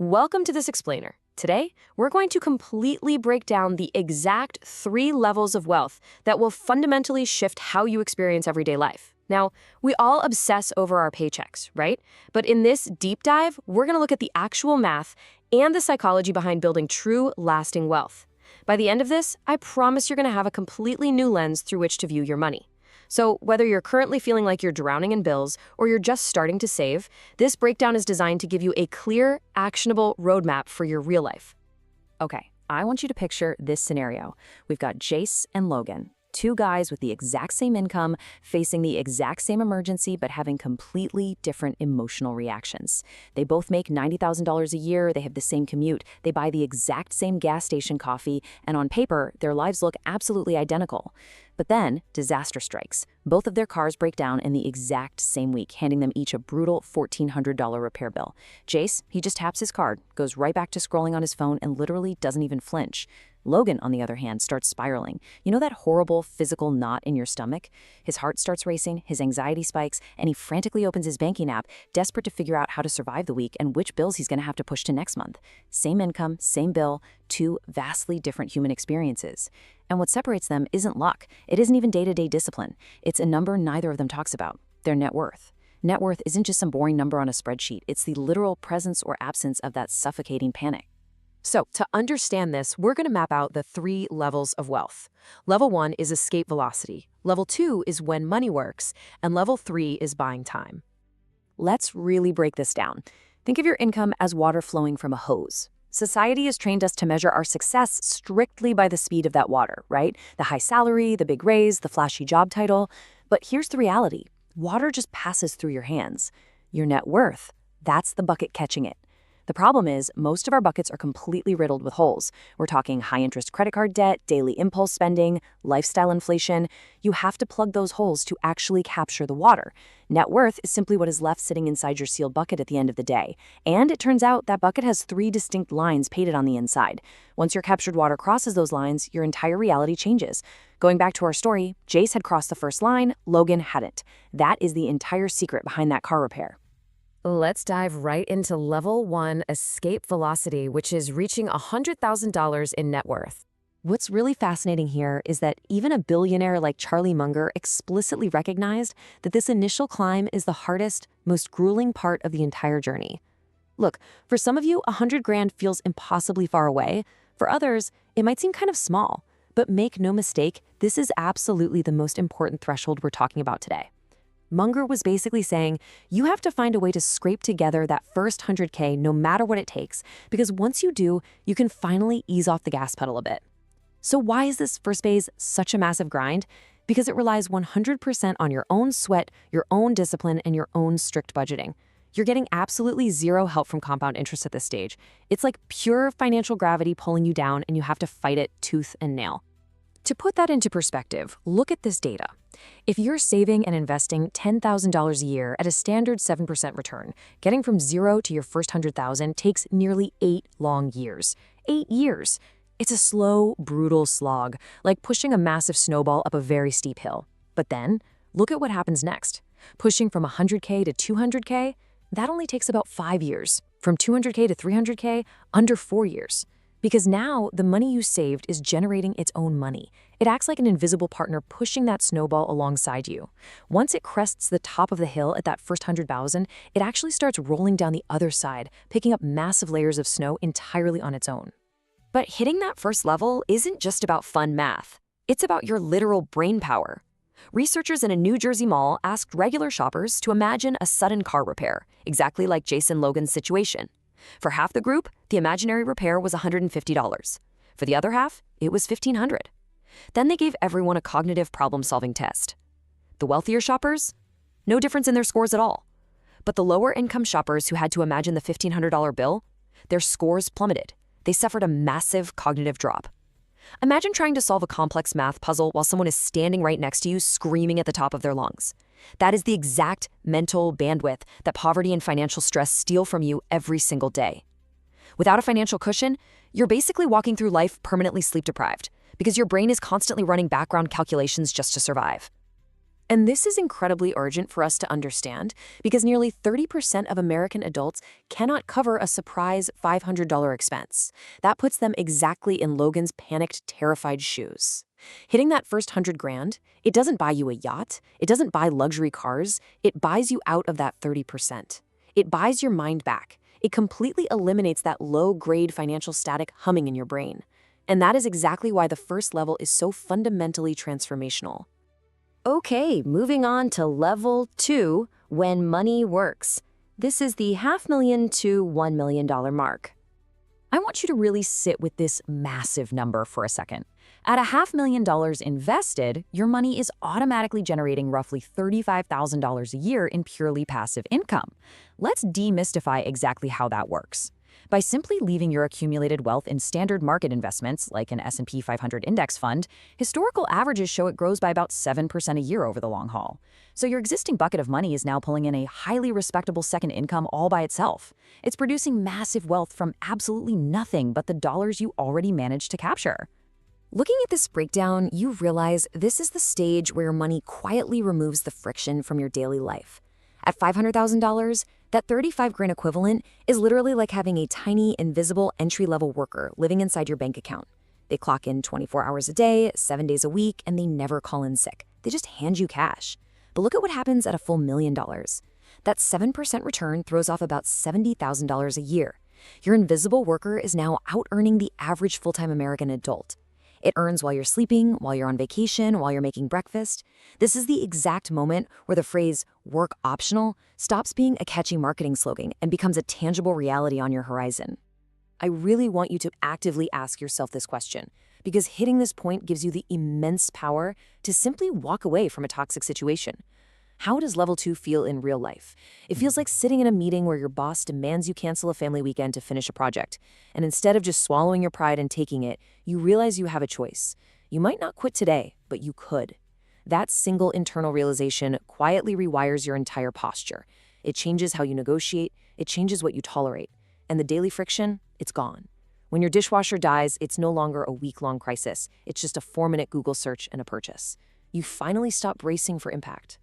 Welcome to this explainer. Today, we're going to completely break down the exact 3 levels of wealth that will fundamentally shift how you experience everyday life. Now, we all obsess over our paychecks, right? But in this deep dive, we're going to look at the actual math and the psychology behind building true, lasting wealth. By the end of this, I promise you're going to have a completely new lens through which to view your money. So whether you're currently feeling like you're drowning in bills or you're just starting to save, this breakdown is designed to give you a clear, actionable roadmap for your real life. Okay, I want you to picture this scenario. We've got Jace and Logan, 2 guys with the exact same income, facing the exact same emergency, but having completely different emotional reactions. They both make $90,000 a year, they have the same commute, they buy the exact same gas station coffee, and on paper, their lives look absolutely identical. But then, disaster strikes. Both of their cars break down in the exact same week, handing them each a brutal $1,400 repair bill. Jace, he just taps his card, goes right back to scrolling on his phone, and literally doesn't even flinch. Logan, on the other hand, starts spiraling. You know that horrible physical knot in your stomach? His heart starts racing, his anxiety spikes, and he frantically opens his banking app, desperate to figure out how to survive the week and which bills he's going to have to push to next month. Same income, same bill, 2 vastly different human experiences. And what separates them isn't luck. It isn't even day-to-day discipline. It's a number neither of them talks about: their net worth. Net worth isn't just some boring number on a spreadsheet. It's the literal presence or absence of that suffocating panic. So, to understand this, we're going to map out the 3 levels of wealth. Level 1 is escape velocity. Level 2 is when money works. And level 3 is buying time. Let's really break this down. Think of your income as water flowing from a hose. Society has trained us to measure our success strictly by the speed of that water, right? The high salary, the big raise, the flashy job title. But here's the reality. Water just passes through your hands. Your net worth, that's the bucket catching it. The problem is, most of our buckets are completely riddled with holes. We're talking high-interest credit card debt, daily impulse spending, lifestyle inflation. You have to plug those holes to actually capture the water. Net worth is simply what is left sitting inside your sealed bucket at the end of the day. And it turns out that bucket has 3 distinct lines painted on the inside. Once your captured water crosses those lines, your entire reality changes. Going back to our story, Jace had crossed the first line, Logan hadn't. That is the entire secret behind that car repair. Let's dive right into level 1, escape velocity, which is reaching $100,000 in net worth. What's really fascinating here is that even a billionaire like Charlie Munger explicitly recognized that this initial climb is the hardest, most grueling part of the entire journey. Look, for some of you, 100 grand feels impossibly far away. For others, it might seem kind of small. But make no mistake, this is absolutely the most important threshold we're talking about today. Munger was basically saying, you have to find a way to scrape together that first 100K no matter what it takes, because once you do, you can finally ease off the gas pedal a bit. So why is this first phase such a massive grind? Because it relies 100% on your own sweat, your own discipline, and your own strict budgeting. You're getting absolutely zero help from compound interest at this stage. It's like pure financial gravity pulling you down, and you have to fight it tooth and nail. To put that into perspective, look at this data. If you're saving and investing $10,000 a year at a standard 7% return, getting from zero to your first $100,000 takes nearly 8 long years. 8 years. It's a slow, brutal slog, like pushing a massive snowball up a very steep hill. But then, look at what happens next. Pushing from 100K to 200K, that only takes about 5 years. From 200K to 300K, under 4 years. Because now, the money you saved is generating its own money. It acts like an invisible partner pushing that snowball alongside you. Once it crests the top of the hill at that first 100,000, it actually starts rolling down the other side, picking up massive layers of snow entirely on its own. But hitting that first level isn't just about fun math. It's about your literal brain power. Researchers in a New Jersey mall asked regular shoppers to imagine a sudden car repair, exactly like Jason Logan's situation. For half the group, the imaginary repair was $150. For the other half, it was $1,500. Then they gave everyone a cognitive problem-solving test. The wealthier shoppers? No difference in their scores at all. But the lower-income shoppers who had to imagine the $1,500 bill, their scores plummeted. They suffered a massive cognitive drop. Imagine trying to solve a complex math puzzle while someone is standing right next to you screaming at the top of their lungs. That is the exact mental bandwidth that poverty and financial stress steal from you every single day. Without a financial cushion, you're basically walking through life permanently sleep-deprived because your brain is constantly running background calculations just to survive. And this is incredibly urgent for us to understand because nearly 30% of American adults cannot cover a surprise $500 expense. That puts them exactly in Logan's panicked, terrified shoes. Hitting that first 100 grand, it doesn't buy you a yacht, it doesn't buy luxury cars, it buys you out of that 30%. It buys your mind back. It completely eliminates that low-grade financial static humming in your brain. And that is exactly why the first level is so fundamentally transformational. Okay, moving on to level 2, when money works. This is the $500,000 to $1 million mark. I want you to really sit with this massive number for a second. At $500,000 invested, your money is automatically generating roughly $35,000 a year in purely passive income. Let's demystify exactly how that works. By simply leaving your accumulated wealth in standard market investments, like an S&P 500 index fund, historical averages show it grows by about 7% a year over the long haul. So your existing bucket of money is now pulling in a highly respectable second income all by itself. It's producing massive wealth from absolutely nothing but the dollars you already managed to capture. Looking at this breakdown, you realize this is the stage where money quietly removes the friction from your daily life. At $500,000, that 35 grand equivalent is literally like having a tiny, invisible entry-level worker living inside your bank account. They clock in 24 hours a day, 7 days a week, and they never call in sick. They just hand you cash. But look at what happens at a full $1 million. That 7% return throws off about $70,000 a year. Your invisible worker is now out-earning the average full-time American adult. It earns while you're sleeping, while you're on vacation, while you're making breakfast. This is the exact moment where the phrase work optional stops being a catchy marketing slogan and becomes a tangible reality on your horizon. I really want you to actively ask yourself this question, because hitting this point gives you the immense power to simply walk away from a toxic situation. How does level 2 feel in real life? It feels like sitting in a meeting where your boss demands you cancel a family weekend to finish a project. And instead of just swallowing your pride and taking it, you realize you have a choice. You might not quit today, but you could. That single internal realization quietly rewires your entire posture. It changes how you negotiate, it changes what you tolerate. And the daily friction, it's gone. When your dishwasher dies, it's no longer a week-long crisis. It's just a 4-minute Google search and a purchase. You finally stop bracing for impact.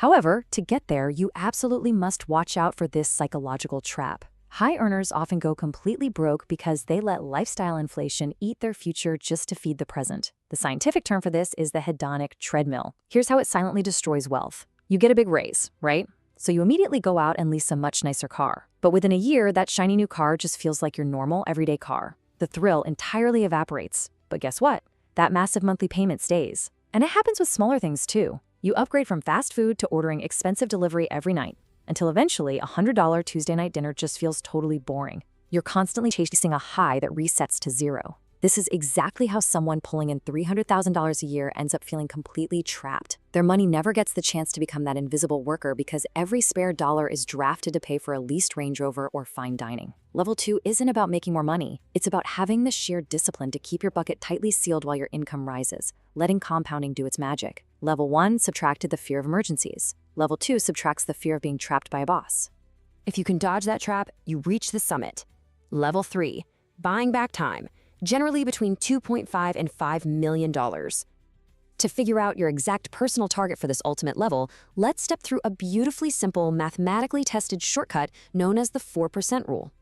However, to get there, you absolutely must watch out for this psychological trap. High earners often go completely broke because they let lifestyle inflation eat their future just to feed the present. The scientific term for this is the hedonic treadmill. Here's how it silently destroys wealth. You get a big raise, right? So you immediately go out and lease a much nicer car. But within a year, that shiny new car just feels like your normal, everyday car. The thrill entirely evaporates. But guess what? That massive monthly payment stays. And it happens with smaller things too. You upgrade from fast food to ordering expensive delivery every night, until eventually a $100 Tuesday night dinner just feels totally boring. You're constantly chasing a high that resets to zero. This is exactly how someone pulling in $300,000 a year ends up feeling completely trapped. Their money never gets the chance to become that invisible worker because every spare dollar is drafted to pay for a leased Range Rover or fine dining. Level 2 isn't about making more money. It's about having the sheer discipline to keep your bucket tightly sealed while your income rises, letting compounding do its magic. Level 1 subtracted the fear of emergencies. Level 2 subtracts the fear of being trapped by a boss. If you can dodge that trap, you reach the summit. Level 3, buying back time, generally between $2.5 and $5 million. To figure out your exact personal target for this ultimate level, let's step through a beautifully simple, mathematically tested shortcut known as the 4% rule.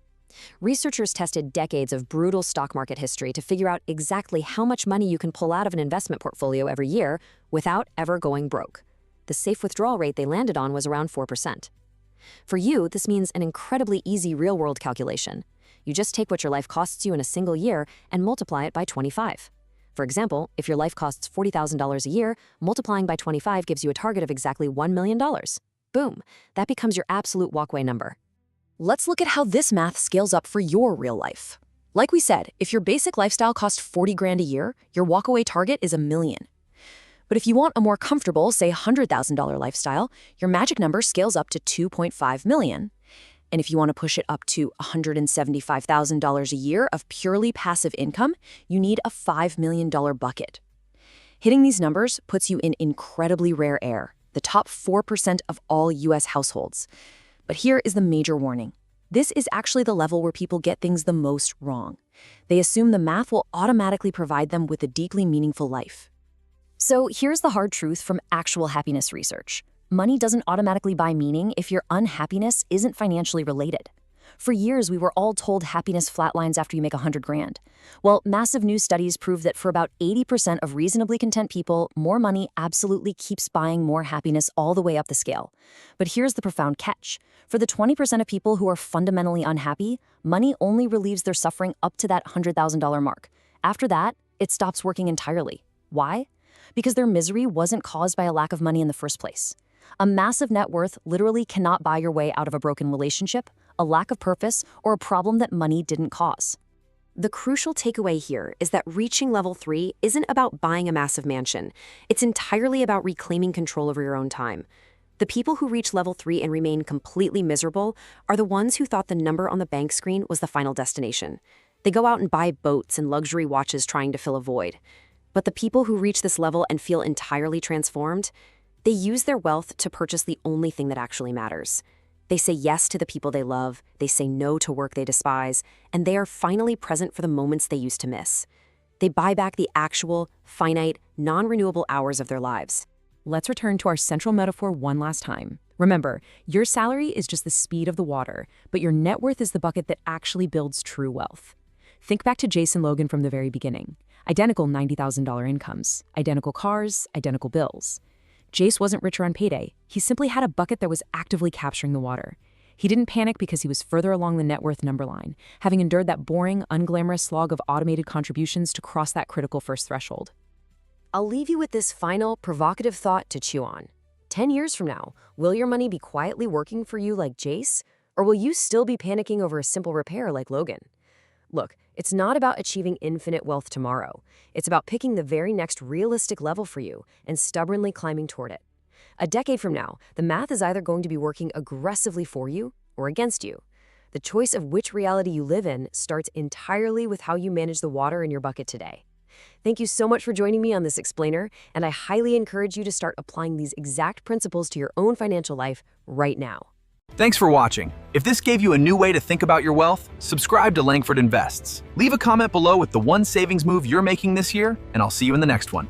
Researchers tested decades of brutal stock market history to figure out exactly how much money you can pull out of an investment portfolio every year without ever going broke. The safe withdrawal rate they landed on was around 4%. For you, this means an incredibly easy real-world calculation. You just take what your life costs you in a single year and multiply it by 25. For example, if your life costs $40,000 a year, multiplying by 25 gives you a target of exactly $1 million. Boom, that becomes your absolute walkway number. Let's look at how this math scales up for your real life. Like we said, if your basic lifestyle costs 40 grand a year, your walkaway target is $1 million. But if you want a more comfortable, say $100,000 lifestyle, your magic number scales up to $2.5 million. And if you want to push it up to $175,000 a year of purely passive income, you need a $5 million bucket. Hitting these numbers puts you in incredibly rare air, the top 4% of all US households. But here is the major warning. This is actually the level where people get things the most wrong. They assume the math will automatically provide them with a deeply meaningful life. So here's the hard truth from actual happiness research. Money doesn't automatically buy meaning if your unhappiness isn't financially related. For years, we were all told happiness flatlines after you make 100 grand. Well, massive new studies prove that for about 80% of reasonably content people, more money absolutely keeps buying more happiness all the way up the scale. But here's the profound catch. For the 20% of people who are fundamentally unhappy, money only relieves their suffering up to that $100,000 mark. After that, it stops working entirely. Why? Because their misery wasn't caused by a lack of money in the first place. A massive net worth literally cannot buy your way out of a broken relationship, a lack of purpose, or a problem that money didn't cause. The crucial takeaway here is that reaching level 3 isn't about buying a massive mansion. It's entirely about reclaiming control over your own time. The people who reach level 3 and remain completely miserable are the ones who thought the number on the bank screen was the final destination. They go out and buy boats and luxury watches trying to fill a void. But the people who reach this level and feel entirely transformed, they use their wealth to purchase the only thing that actually matters. They say yes to the people they love, they say no to work they despise, and they are finally present for the moments they used to miss. They buy back the actual, finite, non-renewable hours of their lives. Let's return to our central metaphor one last time. Remember, your salary is just the speed of the water, but your net worth is the bucket that actually builds true wealth. Think back to Jason Logan from the very beginning. Identical $90,000 incomes, identical cars, identical bills. Jace wasn't richer on payday. He simply had a bucket that was actively capturing the water. He didn't panic because he was further along the net worth number line, having endured that boring, unglamorous slog of automated contributions to cross that critical first threshold. I'll leave you with this final, provocative thought to chew on. 10 years from now, will your money be quietly working for you like Jace? Or will you still be panicking over a simple repair like Logan? Look, it's not about achieving infinite wealth tomorrow. It's about picking the very next realistic level for you and stubbornly climbing toward it. A decade from now, the math is either going to be working aggressively for you or against you. The choice of which reality you live in starts entirely with how you manage the water in your bucket today. Thank you so much for joining me on this explainer, and I highly encourage you to start applying these exact principles to your own financial life right now. Thanks for watching. If this gave you a new way to think about your wealth, subscribe to Langford Invests. Leave a comment below with the one savings move you're making this year, and I'll see you in the next one.